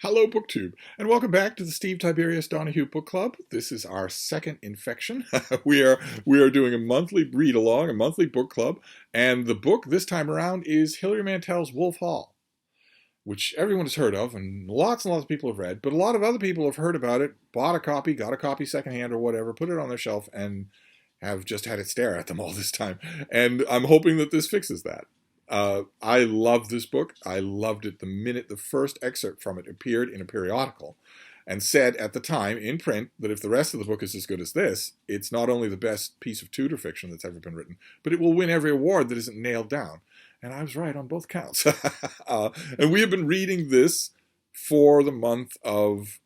Hello, BookTube, and welcome back to the Steve Tiberius Donoghue Book Club. This is our second infection. we are doing a monthly read along, a monthly book club, and the book this time around is Hilary Mantel's Wolf Hall, which everyone has heard of, and lots of people have read. But a lot of other people have heard about it, bought a copy, got a copy secondhand or whatever, put it on their shelf, and have just had it stare at them all this time. And I'm hoping that this fixes that. I love this book. I loved it the minute the first excerpt from it appeared in a periodical, and said at the time in print that if the rest of the book is as good as this, it's not only the best piece of Tudor fiction that's ever been written, but it will win every award that isn't nailed down. And I was right on both counts. And we have been reading this for the month of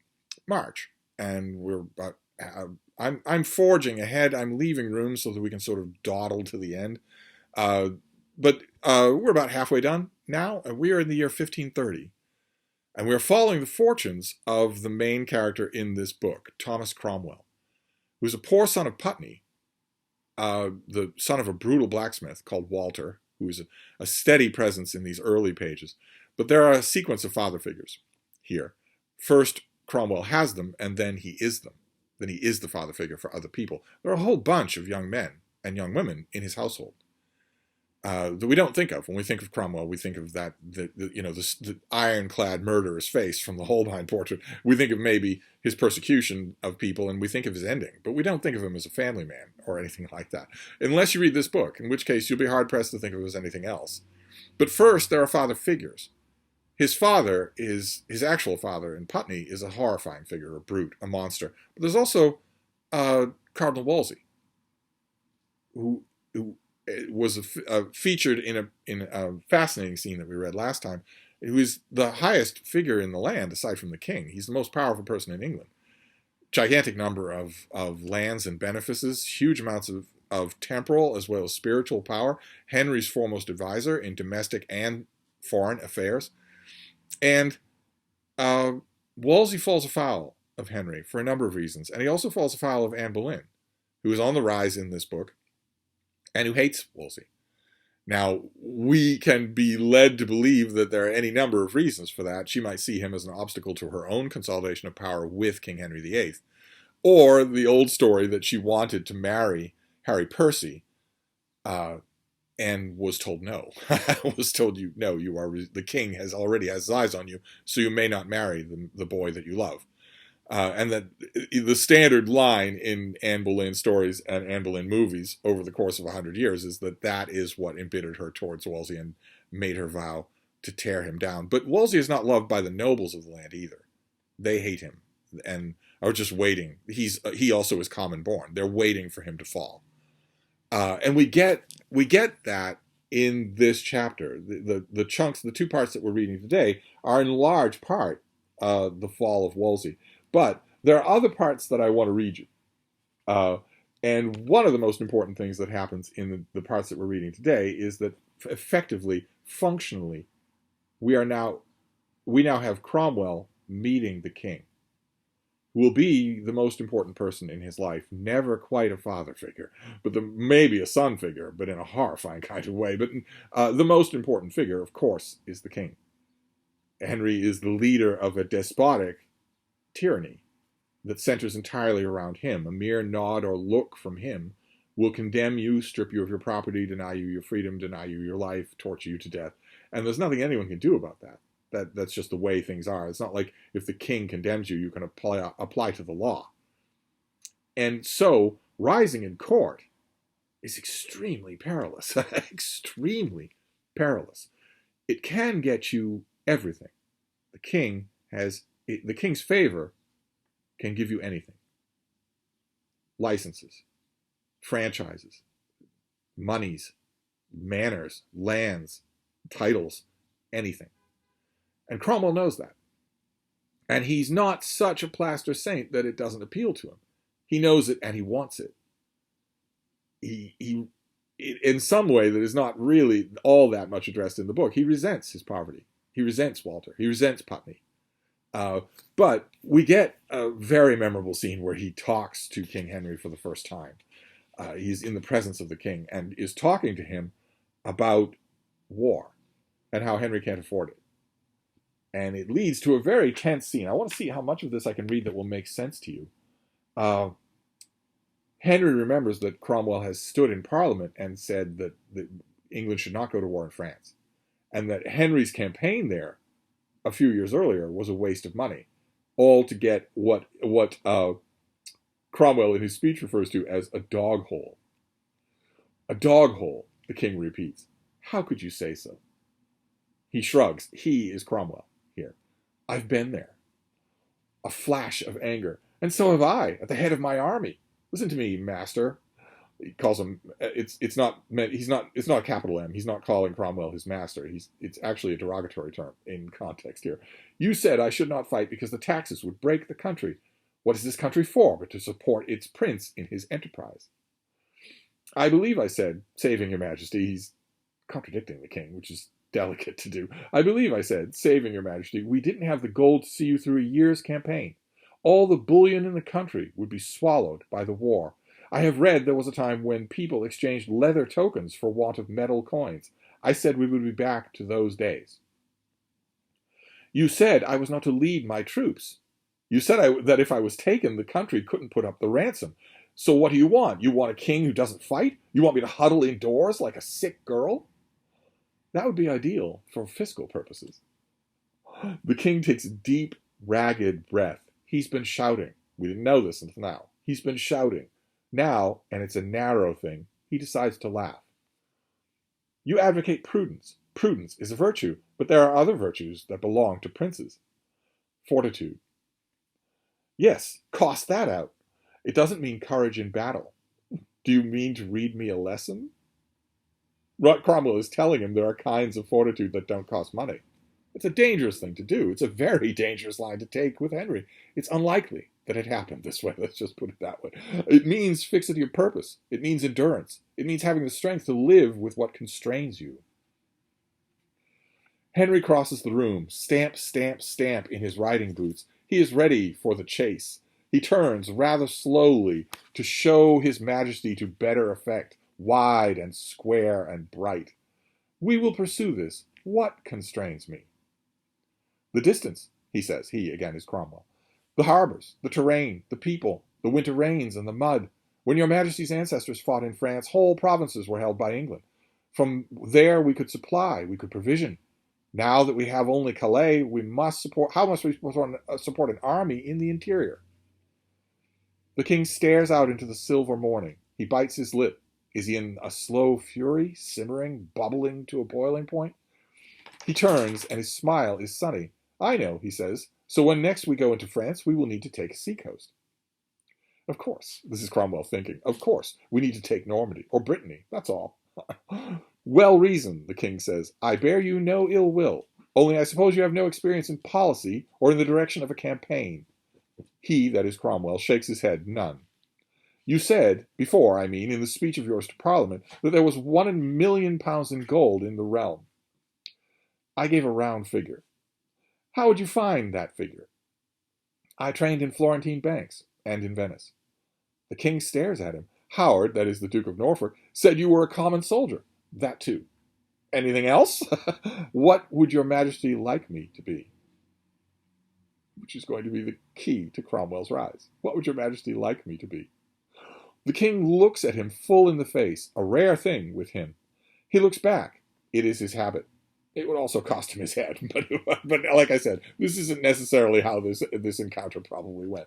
March, and we're about. I'm forging ahead. I'm leaving room so that we can sort of dawdle to the end. But we're about halfway done now, and we are in the year 1530. And we're following the fortunes of the main character in this book, Thomas Cromwell, who's a poor son of Putney, the son of a brutal blacksmith called Walter, who is a steady presence in these early pages. But there are a sequence of father figures here. First, Cromwell has them, and then he is them. Then he is the father figure for other people. There are a whole bunch of young men and young women in his household. That we don't think of. When we think of Cromwell, we think of the ironclad murderer's face from the Holbein portrait. We think of maybe his persecution of people, and we think of his ending. But we don't think of him as a family man or anything like that. Unless you read this book, in which case you'll be hard-pressed to think of him as anything else. But first, there are father figures. His father his actual father in Putney is a horrifying figure, a brute, a monster. But there's also Cardinal Wolsey, who was featured in a fascinating scene that we read last time. Who is the highest figure in the land aside from the king. He's the most powerful person in England. Gigantic number of lands and benefices, huge amounts of temporal as well as spiritual power. Henry's foremost advisor in domestic and foreign affairs. And Wolsey falls afoul of Henry for a number of reasons. And he also falls afoul of Anne Boleyn, who is on the rise in this book, and who hates Wolsey. Now, we can be led to believe that there are any number of reasons for that. She might see him as an obstacle to her own consolidation of power with King Henry VIII. Or the old story that she wanted to marry Harry Percy and was told no. Was told the king already has his eyes on you, so you may not marry the boy that you love. And that the standard line in Anne Boleyn stories and Anne Boleyn movies over the course of 100 years is that is what embittered her towards Wolsey and made her vow to tear him down. But Wolsey is not loved by the nobles of the land either. They hate him and are just waiting. He also is common born. They're waiting for him to fall. And we get that in this chapter. The chunks, the two parts that we're reading today, are in large part the fall of Wolsey. But there are other parts that I want to read you. And one of the most important things that happens in the parts that we're reading today is that effectively, functionally, we now have Cromwell meeting the king, who will be the most important person in his life. Never quite a father figure, but maybe a son figure, but in a horrifying kind of way. But the most important figure, of course, is the king. Henry is the leader of a despotic tyranny that centers entirely around him. A mere nod or look from him will condemn you, strip you of your property, deny you your freedom, deny you your life, torture you to death. And there's nothing anyone can do about that. That's just the way things are. It's not like if the king condemns you, you can apply to the law. And so rising in court is extremely perilous. Extremely perilous. It can get you everything. The king's favor can give you anything. Licenses, franchises, monies, manors, lands, titles, anything. And Cromwell knows that. And he's not such a plaster saint that it doesn't appeal to him. He knows it and he wants it. He in some way that is not really all that much addressed in the book, he resents his poverty. He resents Walter. He resents Putney. But we get a very memorable scene where he talks to King Henry for the first time. He's in the presence of the king and is talking to him about war and how Henry can't afford it. And it leads to a very tense scene. I want to see how much of this I can read that will make sense to you. Henry remembers that Cromwell has stood in Parliament and said that England should not go to war in France, and that Henry's campaign there a few years earlier was a waste of money, all to get what Cromwell in his speech refers to as a dog hole. A dog hole, the king repeats. How could you say so? He shrugs. He is Cromwell here. I've been there. A flash of anger. And so have I, at the head of my army. Listen to me, master. He calls him. It's not a capital M. He's not calling Cromwell his master. It's actually a derogatory term in context here. You said I should not fight because the taxes would break the country. What is this country for but to support its prince in his enterprise? I believe I said, saving your majesty. He's contradicting the king, which is delicate to do. I believe I said, saving your majesty, we didn't have the gold to see you through a year's campaign. All the bullion in the country would be swallowed by the war. I have read there was a time when people exchanged leather tokens for want of metal coins. I said we would be back to those days. You said I was not to lead my troops. You said that if I was taken, the country couldn't put up the ransom. So what do you want? You want a king who doesn't fight? You want me to huddle indoors like a sick girl? That would be ideal for fiscal purposes. The king takes a deep, ragged breath. He's been shouting. We didn't know this until now. He's been shouting. Now, and it's a narrow thing, he decides to laugh. You advocate prudence. Prudence is a virtue, but there are other virtues that belong to princes. Fortitude. Yes, cost that out. It doesn't mean courage in battle. Do you mean to read me a lesson? Cromwell is telling him there are kinds of fortitude that don't cost money. It's a dangerous thing to do. It's a very dangerous line to take with Henry. It's unlikely that it happened this way. Let's just put it that way. It means fixity of purpose. It means endurance. It means having the strength to live with what constrains you. Henry crosses the room, stamp, stamp, stamp in his riding boots. He is ready for the chase. He turns rather slowly to show his majesty to better effect, wide and square and bright. We will pursue this. What constrains me? The distance, he says. He, again, is Cromwell. The harbors, the terrain, the people, the winter rains and the mud. When your majesty's ancestors fought in France, whole provinces were held by England. From there we could supply, we could provision. Now that we have only Calais, we must support. How must we support an army in the interior? The king stares out into the silver morning. He bites his lip. Is he in a slow fury, simmering, bubbling to a boiling point? He turns, and his smile is sunny. I know, he says. So when next we go into France, we will need to take a seacoast. Of course, this is Cromwell thinking. Of course, we need to take Normandy, or Brittany, that's all. Well reasoned, the king says. I bear you no ill will. Only I suppose you have no experience in policy or in the direction of a campaign. He, that is Cromwell, shakes his head. None. You said, before, I mean, in the speech of yours to Parliament, that there was £1,000,000 in gold in the realm. I gave a round figure. How would you find that figure? I trained in Florentine banks and in Venice. The king stares at him. Howard, that is the Duke of Norfolk, said you were a common soldier. That too. Anything else? What would your majesty like me to be? Which is going to be the key to Cromwell's rise. What would your majesty like me to be? The king looks at him full in the face, a rare thing with him. He looks back. It is his habit. It would also cost him his head, but like I said, this isn't necessarily how this encounter probably went.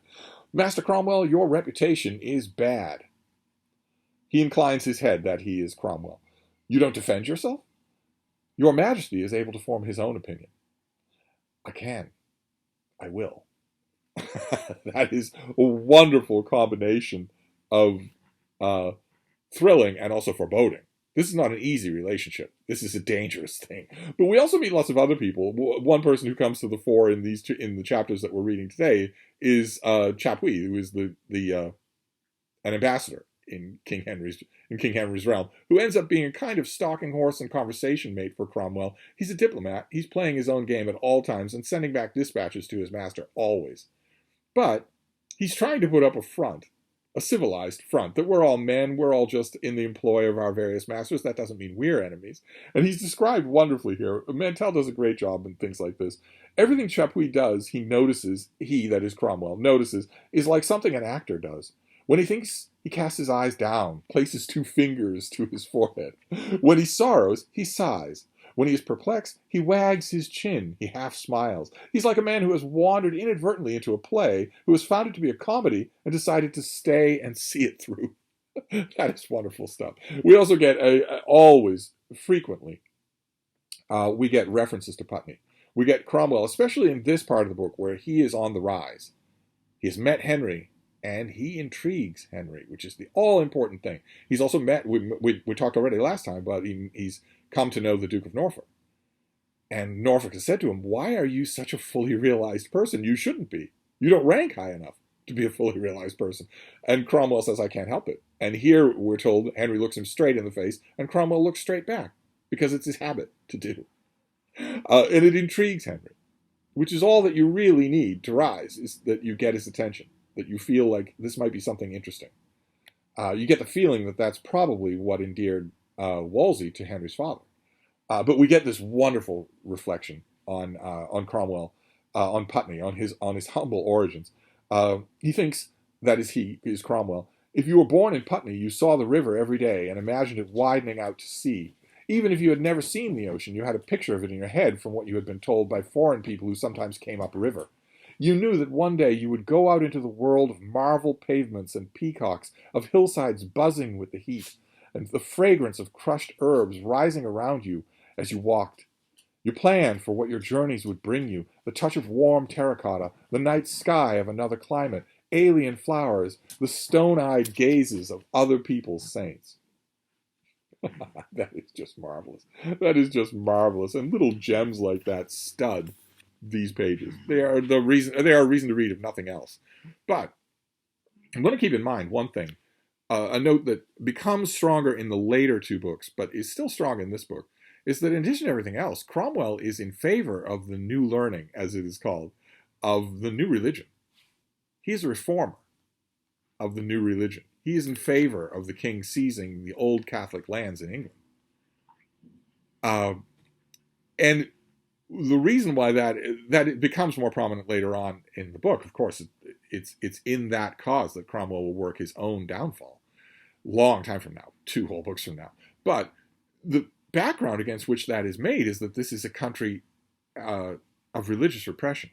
Master Cromwell, your reputation is bad. He inclines his head that he is Cromwell. You don't defend yourself? Your majesty is able to form his own opinion. I can. I will. That is a wonderful combination of thrilling and also foreboding. This is not an easy relationship. This is a dangerous thing. But we also meet lots of other people. One person who comes to the fore in the chapters that we're reading today is Chapuis, who is an ambassador in King Henry's realm, who ends up being a kind of stalking horse and conversation mate for Cromwell. He's a diplomat. He's playing his own game at all times and sending back dispatches to his master always. But he's trying to put up a front. a civilized front, that we're all men, we're all just in the employ of our various masters. That doesn't mean we're enemies. And he's described wonderfully here. Mantell does a great job in things like this. Everything Chapuis does, he notices, that is Cromwell, notices, is like something an actor does. When he thinks, he casts his eyes down, places 2 fingers to his forehead. When he sorrows, he sighs. When he is perplexed, he wags his chin, he half smiles. He's like a man who has wandered inadvertently into a play, who has found it to be a comedy, and decided to stay and see it through. That is wonderful stuff. We also get, always, frequently, we get references to Putney. We get Cromwell, especially in this part of the book, where he is on the rise. He has met Henry, and he intrigues Henry, which is the all-important thing. He's also met, we talked already last time, but he's come to know the Duke of Norfolk. And Norfolk has said to him, why are you such a fully realized person? You shouldn't be. You don't rank high enough to be a fully realized person. And Cromwell says, I can't help it. And here we're told Henry looks him straight in the face, and Cromwell looks straight back, because it's his habit to do. And it intrigues Henry, which is all that you really need to rise, is that you get his attention, that you feel like this might be something interesting. You get the feeling that that's probably what endeared Wolsey to Henry's father. But we get this wonderful reflection on Cromwell, on Putney, on his humble origins. He thinks, that is Cromwell, if you were born in Putney, you saw the river every day and imagined it widening out to sea. Even if you had never seen the ocean, you had a picture of it in your head from what you had been told by foreign people who sometimes came upriver. You knew that one day you would go out into the world of marble pavements and peacocks, of hillsides buzzing with the heat, and the fragrance of crushed herbs rising around you as you walked. You planned for what your journeys would bring you, the touch of warm terracotta, the night sky of another climate, alien flowers, the stone-eyed gazes of other people's saints. That is just marvelous. That is just marvelous. And little gems like that stud these pages. They are a reason to read, if nothing else. But I'm going to keep in mind one thing, a note that becomes stronger in the later 2 books, but is still strong in this book, is that in addition to everything else, Cromwell is in favor of the new learning, as it is called, of the new religion. He is a reformer of the new religion. He is in favor of the king seizing the old Catholic lands in England. And the reason why that it becomes more prominent later on in the book, of course, it's in that cause that Cromwell will work his own downfall. Long time from now, 2 whole books from now. But the background against which that is made is that this is a country of religious repression.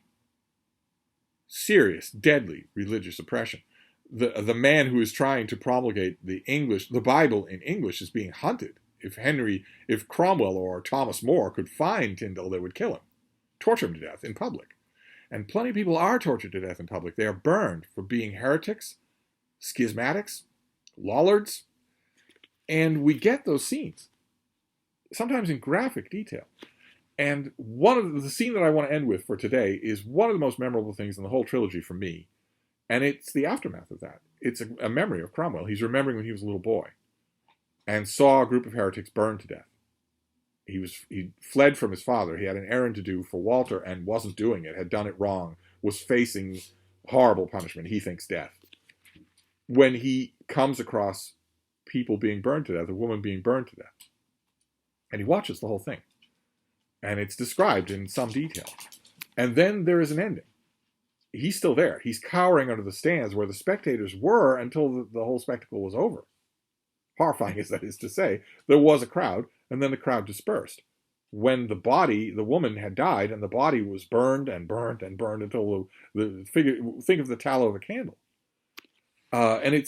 Serious, deadly religious oppression. The man who is trying to promulgate the Bible in English is being hunted. If Cromwell or Thomas More could find Tyndale, they would kill him, torture him to death in public. And plenty of people are tortured to death in public. They are burned for being heretics, schismatics, lollards, and we get those scenes, sometimes in graphic detail. And the scene that I want to end with for today is one of the most memorable things in the whole trilogy for me. And it's the aftermath of that. It's a memory of Cromwell. He's remembering when he was a little boy and saw a group of heretics burned to death. He fled from his father. He had an errand to do for Walter and wasn't doing it, had done it wrong, was facing horrible punishment. He thinks death. When he comes across people being burned to death, a woman being burned to death, and he watches the whole thing. And it's described in some detail. And then there is an ending. He's still there. He's cowering under the stands where the spectators were until the whole spectacle was over. Horrifying as that is to say, there was a crowd, and then the crowd dispersed. When the woman had died, and the body was burned and burned and burned until the figure, think of the tallow of a candle. And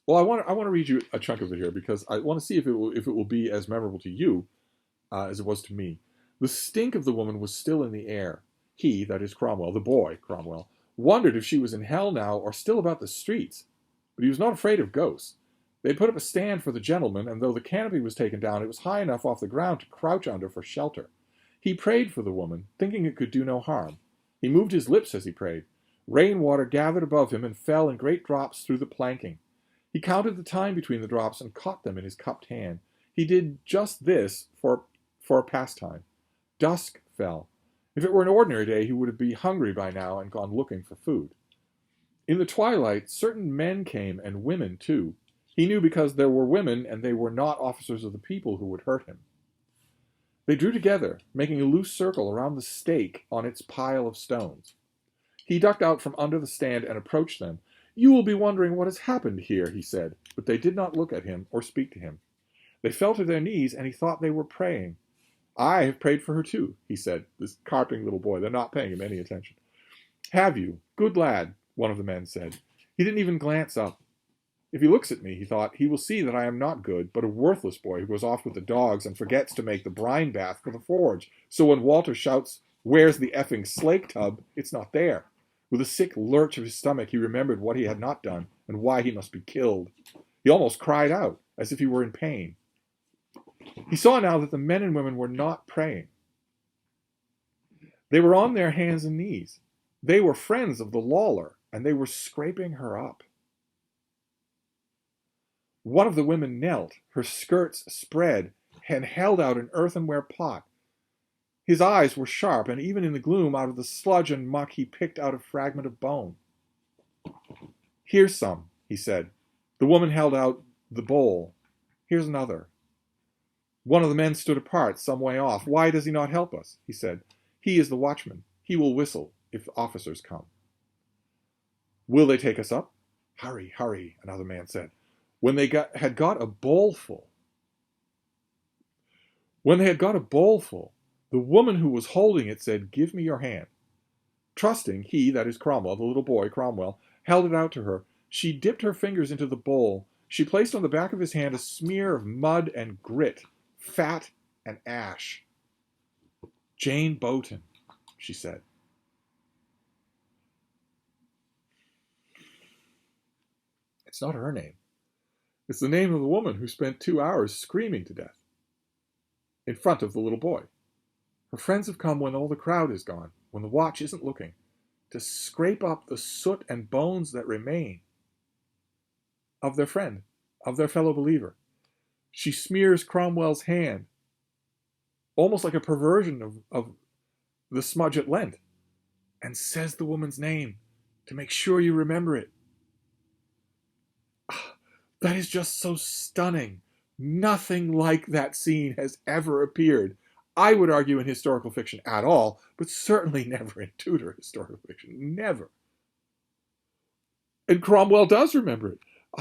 well, I want to read you a chunk of it here because I want to see if it will be as memorable to you as it was to me. The stink of the woman was still in the air. He, that is Cromwell, the boy Cromwell, wondered if she was in hell now or still about the streets. But he was not afraid of ghosts. They put up a stand for the gentleman, and though the canopy was taken down, it was high enough off the ground to crouch under for shelter. He prayed for the woman, thinking it could do no harm. He moved his lips as he prayed. Rainwater gathered above him and fell in great drops through the planking. He counted the time between the drops and caught them in his cupped hand. He did just this for a pastime. Dusk fell. If it were an ordinary day, he would be hungry by now and gone looking for food. In the twilight, certain men came, and women too. He knew because there were women, and they were not officers of the people who would hurt him. They drew together, making a loose circle around the stake on its pile of stones. He ducked out from under the stand and approached them. "You will be wondering what has happened here," he said, but they did not look at him or speak to him. They fell to their knees, and he thought they were praying. "I have prayed for her too," he said, this carping little boy. They're not paying him any attention. "Have you? Good lad," one of the men said. He didn't even glance up. If he looks at me, he thought, he will see that I am not good, but a worthless boy who goes off with the dogs and forgets to make the brine bath for the forge. So when Walter shouts, "Where's the effing slake tub?" it's not there. With a sick lurch of his stomach, he remembered what he had not done and why he must be killed. He almost cried out, as if he were in pain. He saw now that the men and women were not praying. They were on their hands and knees. They were friends of the Lawler, and they were scraping her up. One of the women knelt, her skirts spread, and held out an earthenware pot. His eyes were sharp, and even in the gloom, out of the sludge and muck, he picked out a fragment of bone. "Here's some," he said. The woman held out the bowl. "Here's another." One of the men stood apart, some way off. "Why does he not help us?" he said. "He is the watchman. He will whistle if officers come." "Will they take us up?" "Hurry, hurry," another man said. When they had got a bowlful, the woman who was holding it said, "Give me your hand." Trusting, he, that is Cromwell, the little boy, Cromwell, held it out to her. She dipped her fingers into the bowl. She placed on the back of his hand a smear of mud and grit, fat and ash. "Jane Bowton," she said. It's not her name. It's the name of the woman who spent 2 hours screaming to death in front of the little boy. Her friends have come when all the crowd is gone, when the watch isn't looking, to scrape up the soot and bones that remain of their friend, of their fellow believer. She smears Cromwell's hand, almost like a perversion of the smudge at Lent, and says the woman's name to make sure you remember it. That is just so stunning. Nothing like that scene has ever appeared. I would argue in historical fiction at all, but certainly never in Tudor historical fiction. Never. And Cromwell does remember it.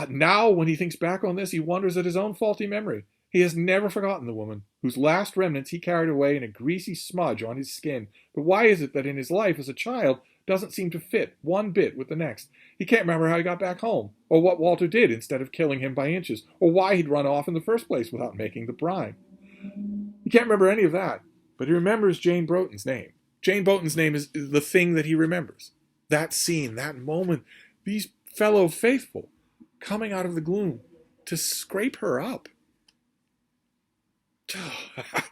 Now, when he thinks back on this, he wonders at his own faulty memory. He has never forgotten the woman, whose last remnants he carried away in a greasy smudge on his skin. But why is it that in his life as a child doesn't seem to fit one bit with the next? He can't remember how he got back home, or what Walter did instead of killing him by inches, or why he'd run off in the first place without making the brine. He can't remember any of that, but he remembers Jane Bowton's name. Jane Bowton's name is the thing that he remembers. That scene, that moment, these fellow faithful coming out of the gloom to scrape her up.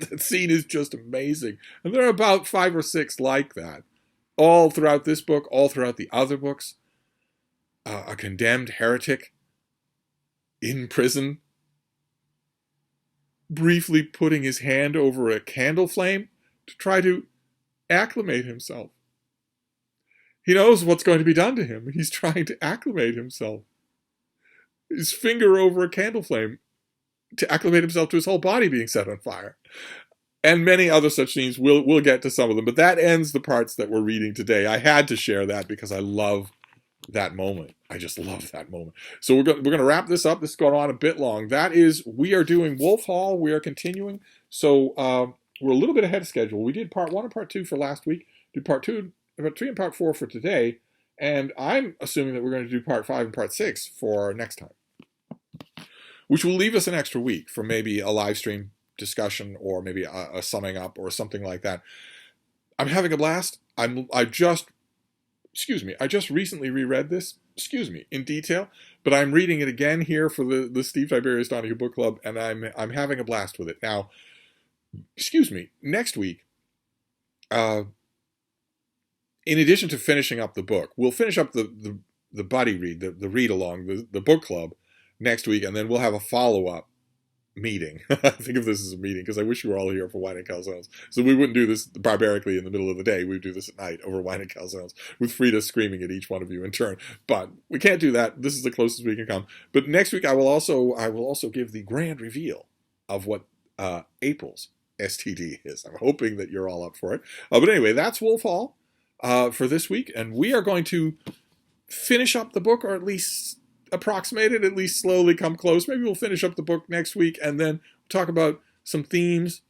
That scene is just amazing. And there are about 5 or 6 like that, all throughout this book, all throughout the other books. A condemned heretic in prison, briefly putting his hand over a candle flame to try to acclimate himself. He knows what's going to be done to him. He's trying to acclimate himself. His finger over a candle flame to acclimate himself to his whole body being set on fire. And many other such scenes. We'll get to some of them, but that ends the parts that we're reading today. I had to share that because I love that moment. I just love that moment. So we're going to wrap this up. This has gone on a bit long. That is, we are doing Wolf Hall. We are continuing. So we're a little bit ahead of schedule. We did part 1 and part 2 for last week. Did part 2, part 3 and part 4 for today. And I'm assuming that we're going to do part 5 and part 6 for next time, which will leave us an extra week for maybe a live stream discussion or maybe a summing up or something like that. I'm having a blast. I just recently reread this, in detail, but I'm reading it again here for the Steve Tiberius Donoghue Book Club, and I'm having a blast with it. Now, next week, in addition to finishing up the book, we'll finish up the buddy read, the read along, the book club next week, and then we'll have a follow-up meeting. Think of this as a meeting, because I wish you were all here for wine and calzones. So we wouldn't do this barbarically in the middle of the day. We'd do this at night over wine and calzones, with Frida screaming at each one of you in turn. But we can't do that. This is the closest we can come. But next week I will also give the grand reveal of what April's STD is. I'm hoping that you're all up for it. But anyway, that's Wolf Hall for this week, and we are going to finish up the book, or at least approximate it, at least slowly come close. Maybe we'll finish up the book next week, and then talk about some themes,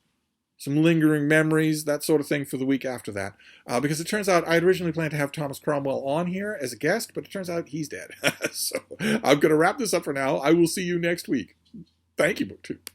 some lingering memories, that sort of thing for the week after that. Because it turns out I had originally planned to have Thomas Cromwell on here as a guest, but it turns out he's dead. So I'm going to wrap this up for now. I will see you next week. Thank you, BookTube.